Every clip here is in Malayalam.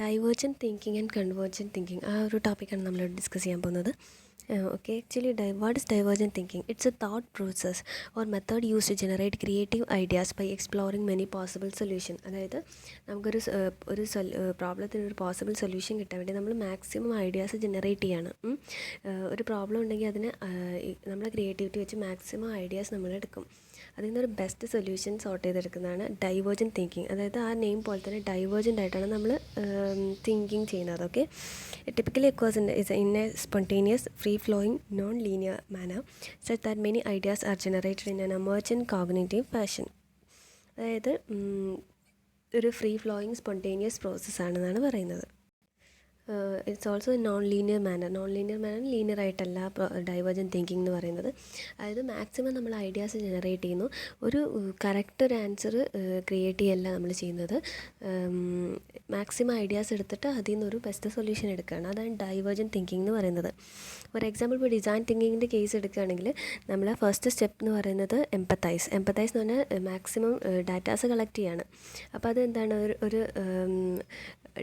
Divergent thinking and convergent thinking ആ ഒരു ടോപ്പിക്കാണ് നമ്മൾ ഡിസ്കസ് ചെയ്യാൻ പോകുന്നത്. Okay, actually what is divergent thinking? It's a thought process or method use to generate creative ideas by exploring many possible solution. അതായത് നമുക്കൊരു പ്രോബ്ലത്തിന് ഒരു പോസിബിൾ സൊല്യൂഷൻ കിട്ടാൻ വേണ്ടി നമ്മൾ മാക്സിമം ഐഡിയാസ് ജനറേറ്റ് ചെയ്യാണ്. ഒരു പ്രോബ്ലം ഉണ്ടെങ്കിൽ അതിന് നമ്മളെ ക്രിയേറ്റിവിറ്റി വെച്ച് മാക്സിമം ഐഡിയാസ് നമ്മൾ എടുക്കും. അതിൽ നിന്നൊരു ബെസ്റ്റ് സൊല്യൂഷൻ സോർട്ട് ചെയ്തെടുക്കുന്നതാണ് ഡൈവേർജൻറ്റ് തിങ്കിങ്. അതായത് ആ നെയിം പോലെ തന്നെ ഡൈവേർജൻ്റ് ആയിട്ടാണ് നമ്മൾ തിങ്കിങ് ചെയ്യുന്നത്. Okay, typically occurs in a spontaneous, free-flowing, non-linear manner such that many ideas are generated in an emergent cognitive fashion. അതായത് ഒരു ഫ്രീ ഫ്ലോയിങ് സ്പോണ്ടേനിയസ് പ്രോസസ്സാണെന്നാണ് പറയുന്നത്. It's also non linear manner. Linear ആയിട്ടല്ല ഡൈവേർജൻറ്റ് തിങ്കിങ് എന്ന് പറയുന്നത്. അതായത് മാക്സിമം നമ്മൾ ഐഡിയാസ് ജനറേറ്റ് ചെയ്യുന്നു, ഒരു കറക്റ്റ് ഒരു ആൻസർ ക്രിയേറ്റ് ചെയ്യല്ല നമ്മൾ ചെയ്യുന്നത്. മാക്സിമം ഐഡിയാസ് എടുത്തിട്ട് അതിൽ നിന്നൊരു ബെസ്റ്റ് സൊല്യൂഷൻ എടുക്കുകയാണ്. അതാണ് ഡൈവേർജൻറ്റ് തിങ്കിങ് എന്ന് പറയുന്നത്. ഫോർ എക്സാമ്പിൾ, ഇപ്പോൾ ഡിസൈൻ തിങ്കിങ്ങിൻ്റെ കേസ് എടുക്കുകയാണെങ്കിൽ നമ്മൾ ഫസ്റ്റ് സ്റ്റെപ്പ് എന്ന് പറയുന്നത് എംപത്തൈസ് എന്ന് പറഞ്ഞാൽ മാക്സിമം ഡാറ്റാസ് കളക്ട് ചെയ്യാണ്. അപ്പോൾ അതെന്താണ്, ഒരു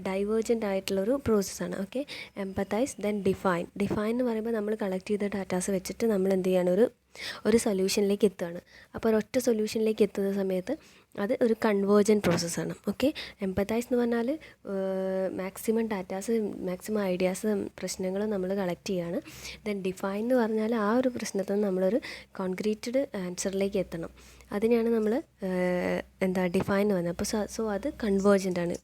ഡൈവേർജൻ്റ് ആയിട്ടുള്ളൊരു പ്രോസസ്സാണ്. ഓക്കെ, എംപത്തൈസ് ദെൻ ഡിഫൈൻ എന്ന് പറയുമ്പോൾ നമ്മൾ കളക്ട് ചെയ്ത ഡാറ്റാസ് വെച്ചിട്ട് നമ്മൾ എന്ത് ചെയ്യാണ്, ഒരു സൊല്യൂഷനിലേക്ക് എത്തുകയാണ്. അപ്പോൾ ഒരൊറ്റ സൊല്യൂഷനിലേക്ക് എത്തുന്ന സമയത്ത് അത് ഒരു കൺവേർജൻറ്റ് പ്രോസസ്സാണ്. ഓക്കെ, എംപത്തൈസ് എന്ന് പറഞ്ഞാൽ മാക്സിമം ഡാറ്റാസ്, മാക്സിമം ഐഡിയാസ്, പ്രശ്നങ്ങൾ നമ്മൾ കളക്ട് ചെയ്യുകയാണ്. ദെൻ ഡിഫൈൻ എന്ന് പറഞ്ഞാൽ ആ ഒരു പ്രശ്നത്തിൽ നിന്ന് നമ്മളൊരു കോൺക്രീറ്റഡ് ആൻസറിലേക്ക് എത്തണം. അതിനെയാണ് നമ്മൾ ഡിഫൈൻ എന്ന് പറയുന്നത്. അപ്പോൾ അത് കൺവേർജൻ്റ് ആണ്.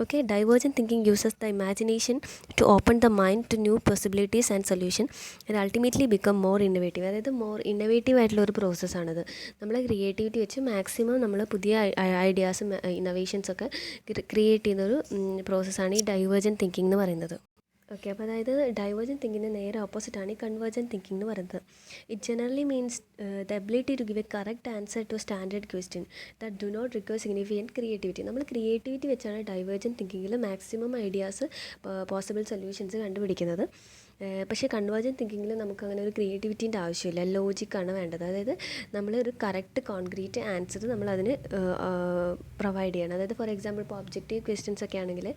Okay, divergent thinking uses the imagination to open the mind to new possibilities and solution and ultimately become more innovative. അതായത് മോർ ഇന്നോവേറ്റീവ് ആയിട്ടുള്ള ഒരു പ്രോസസ്സാണത്. നമ്മളെ ക്രിയേറ്റിവിറ്റി വെച്ച് മാക്സിമം നമ്മൾ പുതിയ ഐഡിയാസും ഇന്നോവേഷൻസൊക്കെ ക്രിയേറ്റ് ചെയ്യുന്നൊരു പ്രോസസ്സാണ് ഈ ഡൈവേർജൻറ്റ് തിങ്കിങ് എന്ന് പറയുന്നത്. ഓക്കെ, അപ്പോൾ അതായത് ഡൈവേർജൻറ്റ് തിങ്കിങ്ങിൻ്റെ നേരെ ഓപ്പോസിറ്റാണ് ഈ കൺവേർജൻറ്റ് തിങ്കിങ് എന്ന് പറയുന്നത്. It generally means the ability to give a correct answer to standard question that do not require significant creativity. നമ്മൾ ക്രിയേറ്റിവിറ്റി വെച്ചാണ് ഡൈവേർജൻറ്റ് തിങ്കിങ്ങിൽ മാക്സിമം ഐഡിയാസ്, പോസിബിൾ സൊല്യൂഷൻസ് കണ്ടുപിടിക്കുന്നത്. പക്ഷേ കൺവേർജൻറ്റ് തിങ്കിങ്ങിൽ നമുക്കങ്ങനെ ഒരു ക്രിയേറ്റിവിറ്റീൻ്റെ ആവശ്യമില്ല, ലോജിക്കാണ് വേണ്ടത്. അതായത് നമ്മളൊരു കറക്റ്റ് കോൺക്രീറ്റ് ആൻസർ നമ്മളതിന് പ്രൊവൈഡ് ചെയ്യണം. അതായത് ഫോർ എക്സാമ്പിൾ, ഇപ്പോൾ ഒബ്ജക്റ്റീവ് ക്വസ്റ്റ്യൻസ് ഒക്കെ ആണെങ്കിൽ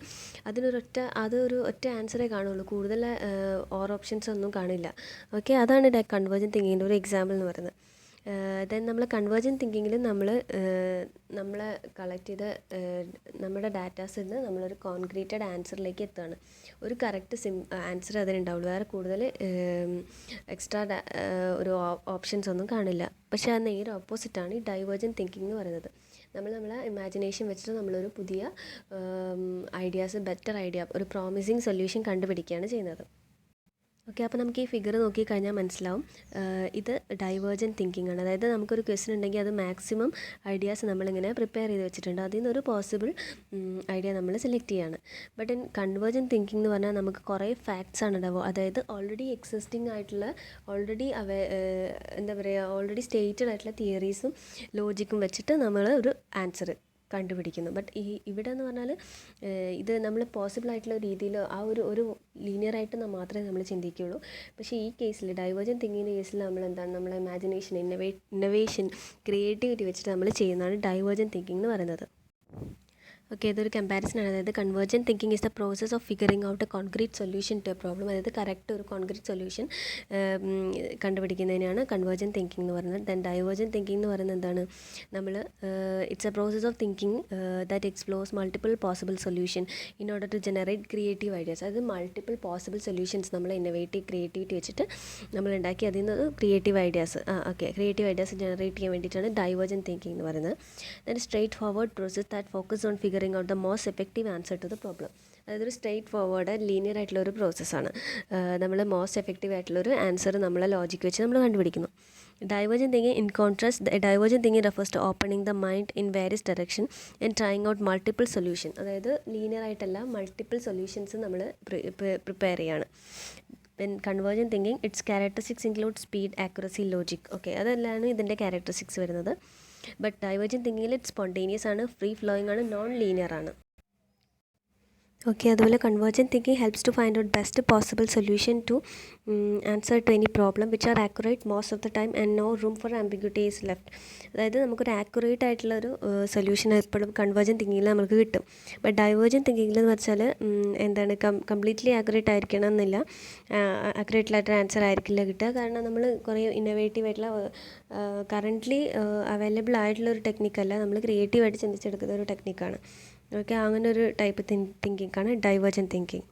അതൊരു ഒറ്റ ആൻസറേ കാണുള്ളൂ, കൂടുതൽ ഓപ്ഷൻസ് ഒന്നും കാണില്ല. ഓക്കെ, അതാണ് കൺവേർജൻറ്റ് തിങ്കിങ്ങിൻ്റെ ഒരു എക്സാമ്പിൾ എന്ന് പറയുന്നത്. ദെൻ നമ്മൾ കൺവേർജൻറ്റ് തിങ്കിങ്ങിൽ നമ്മളെ കളക്ട് ചെയ്ത നമ്മുടെ ഡാറ്റാസിൽ നിന്ന് നമ്മളൊരു കോൺക്രീറ്റഡ് ആൻസറിലേക്ക് എത്തുകയാണ്. ഒരു കറക്റ്റ് ആൻസർ അതിനുണ്ടാവുള്ളൂ, വേറെ കൂടുതൽ എക്സ്ട്രാ ഒരു ഓപ്ഷൻസ് ഒന്നും കാണില്ല. പക്ഷേ അത് നേരെ ഓപ്പോസിറ്റാണ് ഈ ഡൈവേർജൻറ്റ് തിങ്കിങ് എന്ന് പറയുന്നത്. നമ്മളെ ഇമാജിനേഷൻ വെച്ചിട്ട് നമ്മളൊരു പുതിയ ഐഡിയാസ്, ബെറ്റർ ഐഡിയ, ഒരു പ്രോമിസിങ് സൊല്യൂഷൻ കണ്ടുപിടിക്കുകയാണ് ചെയ്യുന്നത്. ഓക്കെ, അപ്പോൾ നമുക്ക് ഈ ഫിഗർ നോക്കിക്കഴിഞ്ഞാൽ മനസ്സിലാവും ഇത് ഡൈവേർജൻറ്റ് തിങ്കിങ് ആണ്. അതായത് നമുക്കൊരു ക്വസ്റ്റ്യൻ ഉണ്ടെങ്കിൽ അത് മാക്സിമം ഐഡിയാസ് നമ്മളിങ്ങനെ പ്രിപ്പയർ ചെയ്ത് വെച്ചിട്ടുണ്ട്, അതിൽ നിന്നൊരു പോസിബിൾ ഐഡിയ നമ്മൾ സെലക്ട് ചെയ്യാണ്. ബട്ട് ഇൻ കൺവേർജൻറ്റ് തിങ്കിങ് എന്ന് പറഞ്ഞാൽ നമുക്ക് കുറേ ഫാക്ട്സ് ആണ് ഉണ്ടാവുക. അതായത് ഓൾറെഡി എക്സിസ്റ്റിംഗ് ആയിട്ടുള്ള, ഓൾറെഡി സ്റ്റേറ്റഡ് ആയിട്ടുള്ള തിയറീസും ലോജിക്കും വെച്ചിട്ട് നമ്മൾ ഒരു ആൻസർ കണ്ടുപിടിക്കുന്നു. ബട്ട് ഇവിടെ എന്ന് പറഞ്ഞാൽ ഇത് നമ്മൾ പോസിബിൾ ആയിട്ടുള്ള രീതിയിൽ ഒരു ലീനിയറായിട്ട് മാത്രമേ നമ്മൾ ചിന്തിക്കുകയുള്ളൂ. പക്ഷേ ഈ കേസിൽ, ഡൈവേർജൻറ്റ് തിങ്കിങ്ങിൻ്റെ കേസിൽ നമ്മളെ ഇമാജിനേഷൻ, ഇന്നോവേഷൻ, ക്രിയേറ്റിവിറ്റി വെച്ചിട്ട് നമ്മൾ ചെയ്യുന്നതാണ് ഡൈവേർജൻറ്റ് തിങ്കിങ് എന്ന് പറയുന്നത്. ഓക്കെ, ഇതൊരു കമ്പാരിസൺ ആണ്. അതായത് convergent thinking is the process of figuring out a concrete solution to a problem. അതായത് കറക്റ്റ് ഒരു കോൺക്രീറ്റ് സൊല്യൂഷൻ കണ്ടുപിടിക്കുന്നതിനാണ് കൺവേർജൻറ്റ് തിങ്കിങ് എന്ന് പറയുന്നത്. ദെൻ ഡൈവേർജൻറ്റ് തിങ്കിങ് എന്ന് പറയുന്നത് എന്താണ്, it's a process of thinking that explores multiple possible solution in order to generate creative ideas. അതായത് മൾട്ടിപ്പിൾ പോസിബിൾ സൊല്യൂഷൻസ് നമ്മൾ ക്രിയേറ്റിവിറ്റി വെച്ചിട്ട് നമ്മൾ ഉണ്ടാക്കി അതിൽ നിന്ന് ക്രിയേറ്റീവ് ഐഡിയാസ് ജനറേറ്റ് ചെയ്യാൻ വേണ്ടിയിട്ടാണ് ഡൈവേർജൻറ്റ് തിങ്കിങ് എന്ന് പറയുന്നത്. Then straightforward process that focus on figuring out the most effective answer to the problem. അതായത് ഒരു സ്ട്രേറ്റ് ഫോർവേഡ്, ലീനിയർ ആയിട്ടുള്ളൊരു പ്രോസസ്സാണ്. നമ്മൾ മോസ്റ്റ് എഫക്റ്റീവ് ആയിട്ടുള്ളൊരു ആൻസർ നമ്മളെ ലോജിക്ക് വെച്ച് നമ്മൾ കണ്ടുപിടിക്കുന്നു. Divergent thinking, in contrast, divergent thinking refers to opening the mind in various direction and trying out multiple solution. അതായത് ലീനിയർ ആയിട്ടല്ല, മൾട്ടിപ്പിൾ സൊല്യൂഷൻസ് നമ്മൾ പ്രിപ്പയർ ചെയ്യാണ്. Then convergent thinking, its characteristics include speed, accuracy, logic. Okay, അതെല്ലാം ഇതിൻ്റെ ക്യാരക്ടറിസ്റ്റിക്സ് വരുന്നത്. ബട്ട് ഡൈവേർജൻറ്റ് തിങ്കിങ്ങിൽ സ്പോണ്ടേനിയസ് ആണ്, ഫ്രീ ഫ്ലോയിങ് ആണ്, നോൺ ലീനിയർ ആണ്. ഓക്കെ, അതുപോലെ convergent thinking helps to find out best possible solution to answer to any problem which are accurate most of the time and no room for ambiguity is left. അതായത് നമുക്കൊരു ആക്യുറേറ്റ് ആയിട്ടുള്ളൊരു സൊല്യൂഷൻ എപ്പോഴും കൺവേർജൻറ്റ് തിങ്കിങ്ങിൽ നമുക്ക് കിട്ടും. ബട്ട് ഡൈവേർജൻറ്റ് തിങ്കിങ്ങിൽ എന്ന് വെച്ചാൽ എന്താണ് കംപ്ലീറ്റ്ലി ആക്യുറേറ്റ് ആയിരിക്കണം എന്നില്ല, ആക്യുറേറ്റ് ആൻസർ ആയിരിക്കില്ല കിട്ടുക. കാരണം നമ്മൾ കുറേ ഇന്നോവേറ്റീവ് ആയിട്ടുള്ള കറൻ്റ്ലി അവൈലബിൾ ആയിട്ടുള്ള ഒരു ടെക്നിക്കല്ല, നമ്മൾ ക്രിയേറ്റീവായിട്ട് ചിന്തിച്ചെടുക്കുന്ന ഒരു ടെക്നിക്കാണ്. ഓക്കെ, അങ്ങനെ ഒരു ടൈപ്പ് തിങ്കിങ്ങാണ് ഡൈവേർജൻറ്റ് തിങ്കിങ്.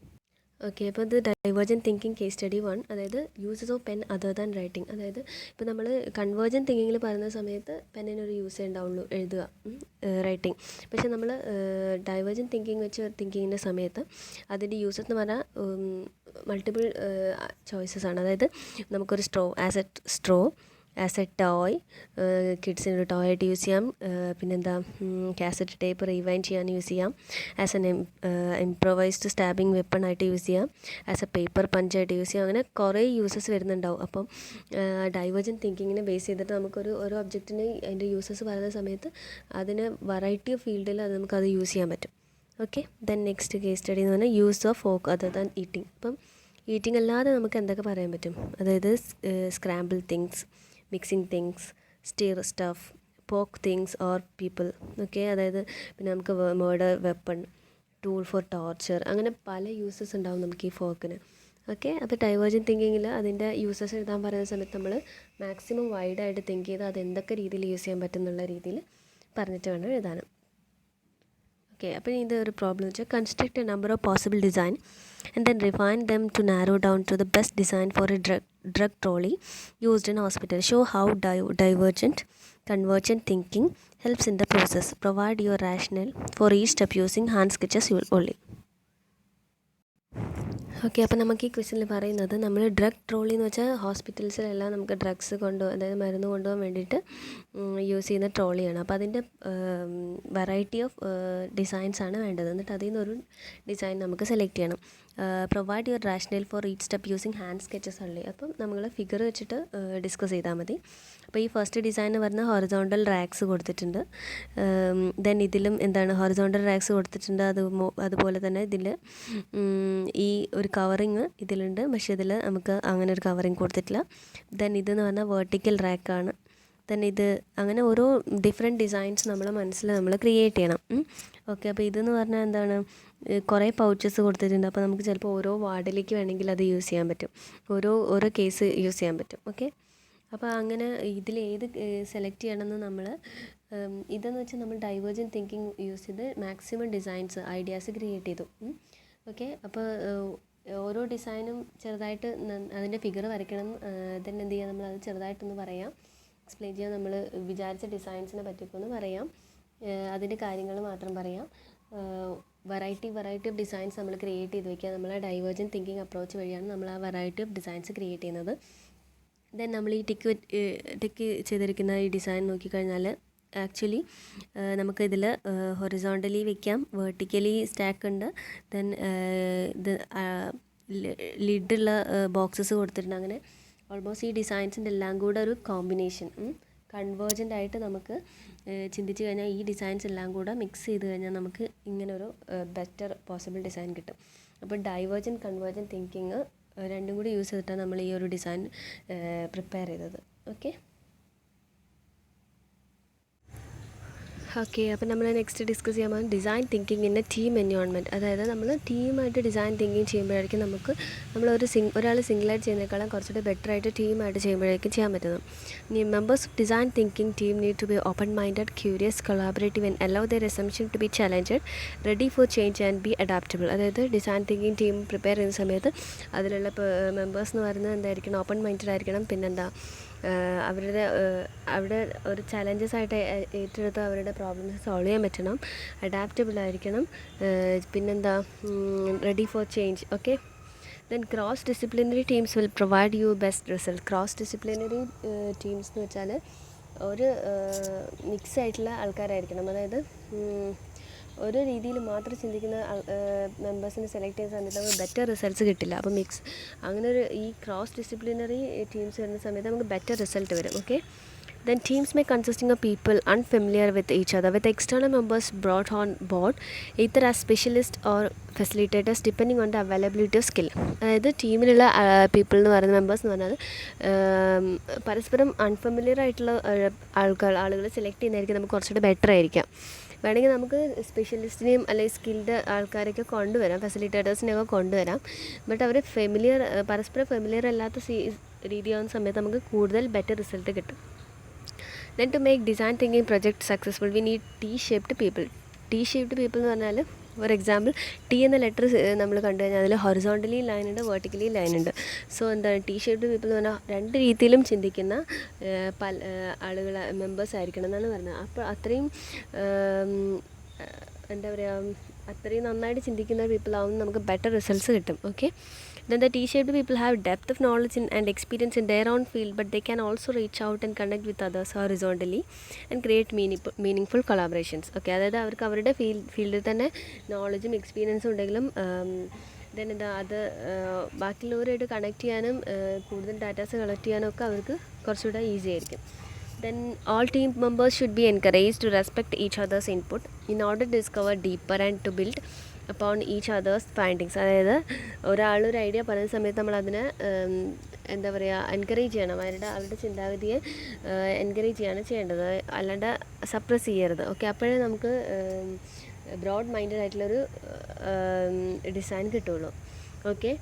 ഓക്കെ, അപ്പോൾ ഇത് ഡൈവേർജൻറ്റ് തിങ്കിങ് കേസ് സ്റ്റഡി 1, അതായത് uses of pen other than writing. അതായത് ഇപ്പോൾ നമ്മൾ കൺവേർജൻറ്റ് തിങ്കിങ്ങിൽ പറയുന്ന സമയത്ത് പെന്നിനൊരു യൂസേ ഉണ്ടാവുള്ളൂ, എഴുതുക, റൈറ്റിംഗ്. പക്ഷേ നമ്മൾ ഡൈവേർജൻറ്റ് തിങ്കിങ് വെച്ച് തിങ്കിങ്ങിൻ്റെ സമയത്ത് അതിൻ്റെ യൂസസ് എന്ന് പറഞ്ഞാൽ മൾട്ടിപ്പിൾ ചോയ്സസ് ആണ്. അതായത് നമുക്കൊരു സ്ട്രോ ആസ് എ ടോയ്, കിഡ്സിനൊരു ടോയ് ആയിട്ട് യൂസ് ചെയ്യാം. പിന്നെന്താ, കാസറ്റ് ടേപ്പ് റീവൈൻഡ് ചെയ്യാൻ യൂസ് ചെയ്യാം. As an improvised stabbing weapon ആയിട്ട് യൂസ് ചെയ്യാം. ആസ് എ പേപ്പർ പഞ്ചായിട്ട് യൂസ് ചെയ്യാം. അങ്ങനെ കുറേ യൂസസ് വരുന്നുണ്ടാവും. അപ്പം ഡൈവേർജൻറ്റ് തിങ്കിങ്ങിനെ ബേസ് ചെയ്തിട്ട് നമുക്കൊരു ഓരോ ഒബ്ജക്റ്റിന് അതിൻ്റെ യൂസസ് പറയുന്ന സമയത്ത് അതിന് വെറൈറ്റി ഓഫ് ഫീൽഡിൽ അത് നമുക്കത് യൂസ് ചെയ്യാൻ പറ്റും. Okay, then next case study എന്ന് പറഞ്ഞാൽ use of folk other than eating. അപ്പം ഈറ്റിംഗ് അല്ലാതെ നമുക്ക് എന്തൊക്കെ പറയാൻ പറ്റും? അതായത് scramble things, mixing things, stir stuff, പോക്ക് തിങ്സ് ഓർ പീപ്പിൾ. ഓക്കെ, അതായത് പിന്നെ നമുക്ക് murder weapon, tool for torture, അങ്ങനെ പല യൂസസ് ഉണ്ടാവും നമുക്ക് ഈ ഫോക്കിന്. ഓക്കെ, അപ്പോൾ ഡൈവേർജൻറ്റ് തിങ്കിങ്ങിൽ അതിൻ്റെ യൂസസ് എഴുതാൻ പറയുന്ന സമയത്ത് നമ്മൾ മാക്സിമം വൈഡായിട്ട് തിങ്ക് ചെയ്ത് അത് എന്തൊക്കെ രീതിയിൽ യൂസ് ചെയ്യാൻ പറ്റും എന്നുള്ള രീതിയിൽ പറഞ്ഞിട്ട് വേണം എഴുതാനും. ഓക്കെ, അപ്പോൾ ഇത് ഒരു പ്രോബ്ലം വെച്ചാൽ construct A number of possible design and then refine them to narrow down to the best design for a drug trolley used in hospital. Show how divergent convergent thinking helps in the process. Provide your rationale for each step using hand sketches only. Okay, അപ്പോൾ നമുക്ക് ഈ ക്വസ്റ്റ്യനിൽ പറയുന്നത് നമ്മൾ ഡ്രഗ് ട്രോളി എന്ന് വെച്ചാൽ ഹോസ്പിറ്റൽസിലെല്ലാം നമുക്ക് ഡ്രഗ്സ് അതായത് മരുന്ന് കൊണ്ടുപോകാൻ വേണ്ടിയിട്ട് യൂസ് ചെയ്യുന്ന ട്രോളിയാണ്. അപ്പോൾ അതിൻ്റെ വെറൈറ്റി ഓഫ് ഡിസൈൻസ് ആണ് വേണ്ടത്. എന്നിട്ട് അതിൽ നിന്നൊരു ഡിസൈൻ നമുക്ക് സെലക്ട് ചെയ്യണം. Provide your rational for each step using hand sketches ഉള്ളി. അപ്പം നമ്മൾ ഫിഗർ വെച്ചിട്ട് ഡിസ്കസ് ചെയ്താൽ മതി. അപ്പോൾ ഈ ഫസ്റ്റ് ഡിസൈൻ എന്ന് പറഞ്ഞാൽ ഹൊറിസോണ്ടൽ റാക്സ് കൊടുത്തിട്ടുണ്ട്. ദെൻ ഇതിലും എന്താണ് ഹൊറിസോണ്ടൽ റാക്സ് കൊടുത്തിട്ടുണ്ട്. അതുപോലെ തന്നെ ഇതിൽ ഈ ഒരു കവറിങ് ഇതിലുണ്ട്, പക്ഷേ ഇതിൽ നമുക്ക് അങ്ങനെ ഒരു കവറിങ് കൊടുത്തിട്ടില്ല. ദെൻ ഇതെന്ന് പറഞ്ഞാൽ വെർട്ടിക്കൽ റാക്കാണ്. ദെൻ ഇത് അങ്ങനെ ഓരോ ഡിഫറെൻറ്റ് ഡിസൈൻസ് നമ്മളെ മനസ്സിൽ നമ്മൾ ക്രിയേറ്റ് ചെയ്യണം. ഓക്കെ, അപ്പോൾ ഇതെന്ന് പറഞ്ഞാൽ എന്താണ്, കുറേ പൗച്ചസ് കൊടുത്തിട്ടുണ്ട്. അപ്പോൾ നമുക്ക് ചിലപ്പോൾ ഓരോ വാർഡിലേക്ക് വേണമെങ്കിൽ അത് യൂസ് ചെയ്യാൻ പറ്റും, ഓരോ കേസ് യൂസ് ചെയ്യാൻ പറ്റും. ഓക്കെ, അപ്പോൾ അങ്ങനെ ഇതിൽ ഏത് സെലക്ട് ചെയ്യണമെന്ന് നമ്മൾ ഇതെന്ന് വെച്ചാൽ നമ്മൾ ഡൈവേർജൻറ്റ് തിങ്കിങ് യൂസ് ചെയ്ത് മാക്സിമം ഡിസൈൻസ് ഐഡിയാസ് ക്രിയേറ്റ് ചെയ്തു. ഓക്കെ, അപ്പോൾ ഓരോ ഡിസൈനും ചെറുതായിട്ട് അതിൻ്റെ ഫിഗർ വരയ്ക്കണം. തന്നെ എന്ത് ചെയ്യുക, നമ്മളത് ചെറുതായിട്ടൊന്ന് പറയാം, എക്സ്പ്ലെയിൻ ചെയ്യാൻ. നമ്മൾ വിചാരിച്ച ഡിസൈൻസിനെ പറ്റിയൊക്കെ ഒന്ന് പറയാം, അതിൻ്റെ കാര്യങ്ങൾ മാത്രം പറയാം. വെറൈറ്റി ഓഫ് ഡിസൈൻസ് നമ്മൾ ക്രിയേറ്റ് ചെയ്ത് വയ്ക്കുക. നമ്മൾ ഡൈവേർജൻറ്റ് തിങ്കിങ് അപ്രോച്ച് വഴിയാണ് നമ്മൾ ആ വെറൈറ്റി ഓഫ് ഡിസൈൻസ് ക്രിയേറ്റ് ചെയ്യുന്നത്. ദെൻ നമ്മൾ ഈ ടിക്ക് ചെയ്തിരിക്കുന്ന ഈ ഡിസൈൻ നോക്കിക്കഴിഞ്ഞാൽ ആക്ച്വലി നമുക്കിതിൽ ഹൊറിസോണ്ടലി വെക്കാം, വെർട്ടിക്കലി സ്റ്റാക്ക് ഉണ്ട്. ദെൻ ഇത് ലിഡുള്ള ബോക്സസ് കൊടുത്തിട്ടുണ്ട്. അങ്ങനെ ഓൾമോസ്റ്റ് ഈ ഡിസൈൻസിൻ്റെ എല്ലാം കൂടെ ഒരു കോമ്പിനേഷൻ കൺവേർജൻ്റ് ആയിട്ട് നമുക്ക് ചിന്തിച്ച് കഴിഞ്ഞാൽ ഈ ഡിസൈൻസ് എല്ലാം കൂടെ മിക്സ് ചെയ്ത് കഴിഞ്ഞാൽ നമുക്ക് ഇങ്ങനൊരു ബെറ്റർ പോസിബിൾ ഡിസൈൻ കിട്ടും. അപ്പോൾ ഡൈവേർജൻറ്റ് കൺവേർജൻറ്റ് തിങ്കിങ് രണ്ടും കൂടി യൂസ് ചെയ്തിട്ടാണ് നമ്മൾ ഈ ഒരു ഡിസൈൻ പ്രിപ്പയർ ചെയ്തത്. ഓക്കെ, അപ്പോൾ നമ്മൾ നെക്സ്റ്റ് ഡിസ്കസ് ചെയ്യാൻ പോകുന്നത് design thinking in A team environment. അതായത് നമ്മൾ ടീമായിട്ട് ഡിസൈൻ തിങ്കിങ് ചെയ്യുമ്പോഴായിരിക്കും നമുക്ക് ഒരാൾ സിംഗിളായിട്ട് ചെയ്യുന്നതിനേക്കാളും കുറച്ചുകൂടി ബെറ്ററായിട്ട് ടീമായിട്ട് ചെയ്യുമ്പോഴായിരിക്കും ചെയ്യാൻ പറ്റുന്നത്. ഇനി members of design thinking team need to be open minded, curious, collaborative and allow their assumption to be challenged, ready for change and be adaptable. അതായത് ഡിസൈൻ തിങ്കിങ് ടീം പ്രിപ്പയർ ചെയ്യുന്ന സമയത്ത് അതിലുള്ള മെമ്പേഴ്സ് എന്ന് പറയുന്നത് എന്തായിരിക്കണം, ഓപ്പൺ മൈൻഡഡ് ആയിരിക്കണം. പിന്നെന്താ, അവിടെ ഒരു ചലഞ്ചസ് ആയിട്ട് ഏറ്റെടുത്ത് അവരുടെ പ്രോബ്ലംസ് സോൾവ് ചെയ്യാൻ പറ്റണം, അഡാപ്റ്റബിൾ ആയിരിക്കണം. പിന്നെന്താ, ready for change. Okay, then cross disciplinary teams will provide you best result. Cross disciplinary teams എന്ന് വെച്ചാൽ ഒരു മിക്സ് ആയിട്ടുള്ള ആൾക്കാരായിരിക്കണം. അതായത് ഒരു രീതിയിൽ മാത്രം ചിന്തിക്കുന്ന മെമ്പേഴ്സിനെ സെലക്ട് ചെയ്യുന്ന സമയത്ത് നമുക്ക് ബെറ്റർ റിസൾട്ട്സ് കിട്ടില്ല. അപ്പോൾ അങ്ങനെ ഈ ക്രോസ് ഡിസിപ്ലിനറി ടീംസ് വരുന്ന സമയത്ത് നമുക്ക് ബെറ്റർ റിസൾട്ട് വരും. Okay, Then teams may consisting of people unfamiliar with each other, with external members brought on board either as specialists or facilitators depending on the availability of skill. അതായത് ടീമിലുള്ള പീപ്പിൾ എന്ന് പറയുന്ന മെമ്പേഴ്സ് എന്ന് പറഞ്ഞാൽ പരസ്പരം അൺഫെമിലിയർ ആയിട്ടുള്ള ആളുകൾ സെലക്ട് ചെയ്യുന്നതായിരിക്കും നമുക്ക് കുറച്ചുകൂടെ ബെറ്റർ ആയിരിക്കാം. വേണമെങ്കിൽ നമുക്ക് സ്പെഷ്യലിസ്റ്റിനെയും അല്ലെങ്കിൽ സ്കിൽഡ് ആൾക്കാരെയൊക്കെ കൊണ്ടുവരാം, ഫെസിലിറ്റേറ്റേഴ്സിനെയൊക്കെ കൊണ്ടുവരാം. ബട്ട് അവർ പരസ്പരം ഫെമിലിയർ അല്ലാത്ത രീതിയാവുന്ന സമയത്ത് നമുക്ക് കൂടുതൽ ബെറ്റർ റിസൾട്ട് കിട്ടും. Then to make design thinking project successful, we need T-shaped people. T-shaped people എന്ന് പറഞ്ഞാൽ ഫോർ എക്സാമ്പിൾ ടി എന്ന ലെറ്റർ നമ്മൾ കണ്ടു കഴിഞ്ഞാൽ അതിൽ ഹൊറിസോണ്ടലി ലൈൻ ഉണ്ട്, വെർട്ടിക്കലി ലൈൻ ഉണ്ട്. സോ എന്താണ് T-shaped people എന്ന് പറഞ്ഞാൽ രണ്ട് രീതിയിലും ചിന്തിക്കുന്ന പല മെമ്പേഴ്സ് ആയിരിക്കണം എന്നാണ് പറഞ്ഞത്. അപ്പോൾ അത്രയും എന്താ പറയുക, അത്രയും നന്നായിട്ട് ചിന്തിക്കുന്ന പീപ്പിൾ ആവുമ്പോൾ നമുക്ക് ബെറ്റർ റിസൾട്ട്സ് കിട്ടും. Okay. Then the T-shaped people have depth of knowledge and experience in their own field, but they can also reach out and connect with others horizontally and create meaningful collaborations. Okay, അതായത് അവർക്ക് അവരുടെ ഫീൽഡിൽ തന്നെ നോളജും എക്സ്പീരിയൻസും ഉണ്ടെങ്കിലും ദെൻ അത് ബാക്കിയുള്ളവരായിട്ട് കണക്ട് ചെയ്യാനും കൂടുതൽ ഡാറ്റാസ് കളക്ട് ചെയ്യാനും ഒക്കെ അവർക്ക് കുറച്ചുകൂടെ ഈസി ആയിരിക്കും. Then all team members should be encouraged to respect each other's input in order to discover deeper and to build upon each other's findings. അതായത് ഒരാളൊരു ഐഡിയ പറയുന്ന സമയത്ത് നമ്മളതിനെ എന്താ പറയുക, എൻകറേജ് ചെയ്യണം. അവരുടെ ചിന്താഗതിയെ എൻകറേജ് ചെയ്യാണ് ചെയ്യേണ്ടത്, അല്ലാണ്ട് സപ്രസ് ചെയ്യരുത്. ഓക്കെ, അപ്പോഴേ നമുക്ക് ബ്രോഡ് മൈൻഡഡ് ആയിട്ടുള്ളൊരു ഡിസൈൻ കിട്ടുള്ളൂ. ഓക്കെ,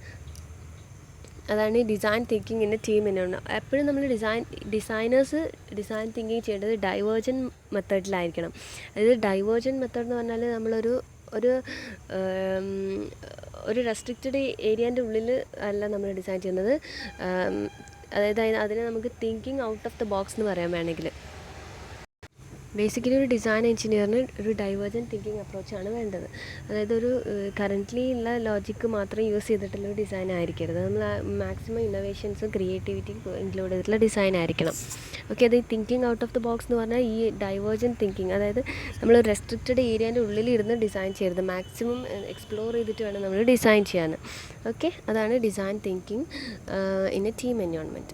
അതാണ് ഈ design thinking in A team എന്നാണ്. എപ്പോഴും നമ്മൾ ഡിസൈൻ തിങ്കിങ് ചെയ്യേണ്ടത് ഡൈവേർജൻ മെത്തേഡിലായിരിക്കണം. അതായത് ഡൈവേർജൻ മെത്തേഡ് എന്ന് പറഞ്ഞാൽ നമ്മളൊരു റെസ്ട്രിക്റ്റഡ് ഏരിയൻ്റെ ഉള്ളിൽ അല്ല നമ്മൾ ഡിസൈൻ ചെയ്യുന്നത്. അതായത് അതിനെ നമുക്ക് thinking out of the box എന്ന് പറയാൻ വേണമെങ്കിൽ. ബേസിക്കലി ഒരു ഡിസൈൻ എഞ്ചിനീയറിന് ഒരു ഡൈവേർജൻറ്റ് തിങ്കിങ് അപ്രോച്ചാണ് വേണ്ടത്. അതായത് ഒരു കറൻ്റ്ലി ഉള്ള ലോജിക്ക് മാത്രം യൂസ് ചെയ്തിട്ടുള്ള ഒരു ഡിസൈൻ ആയിരിക്കരുത്. നമ്മൾ മാക്സിമം ഇന്നോവേഷൻസും ക്രിയേറ്റിവിറ്റി ഇൻക്ലൂഡ് ചെയ്തിട്ടുള്ള ഡിസൈൻ ആയിരിക്കണം. ഓക്കെ, അത് ഈ thinking out of the box എന്ന് പറഞ്ഞാൽ ഈ ഡൈവേർജൻറ്റ് തിങ്കിങ്, അതായത് നമ്മൾ റെസ്ട്രിക്റ്റഡ് ഏരിയൻ്റെ ഉള്ളിലിരുന്ന് ഡിസൈൻ ചെയ്യരുത്, മാക്സിമം എക്സ്പ്ലോർ ചെയ്തിട്ട് വേണം നമ്മൾ ഡിസൈൻ ചെയ്യാൻ. ഓക്കെ, അതാണ് design thinking in A team environment.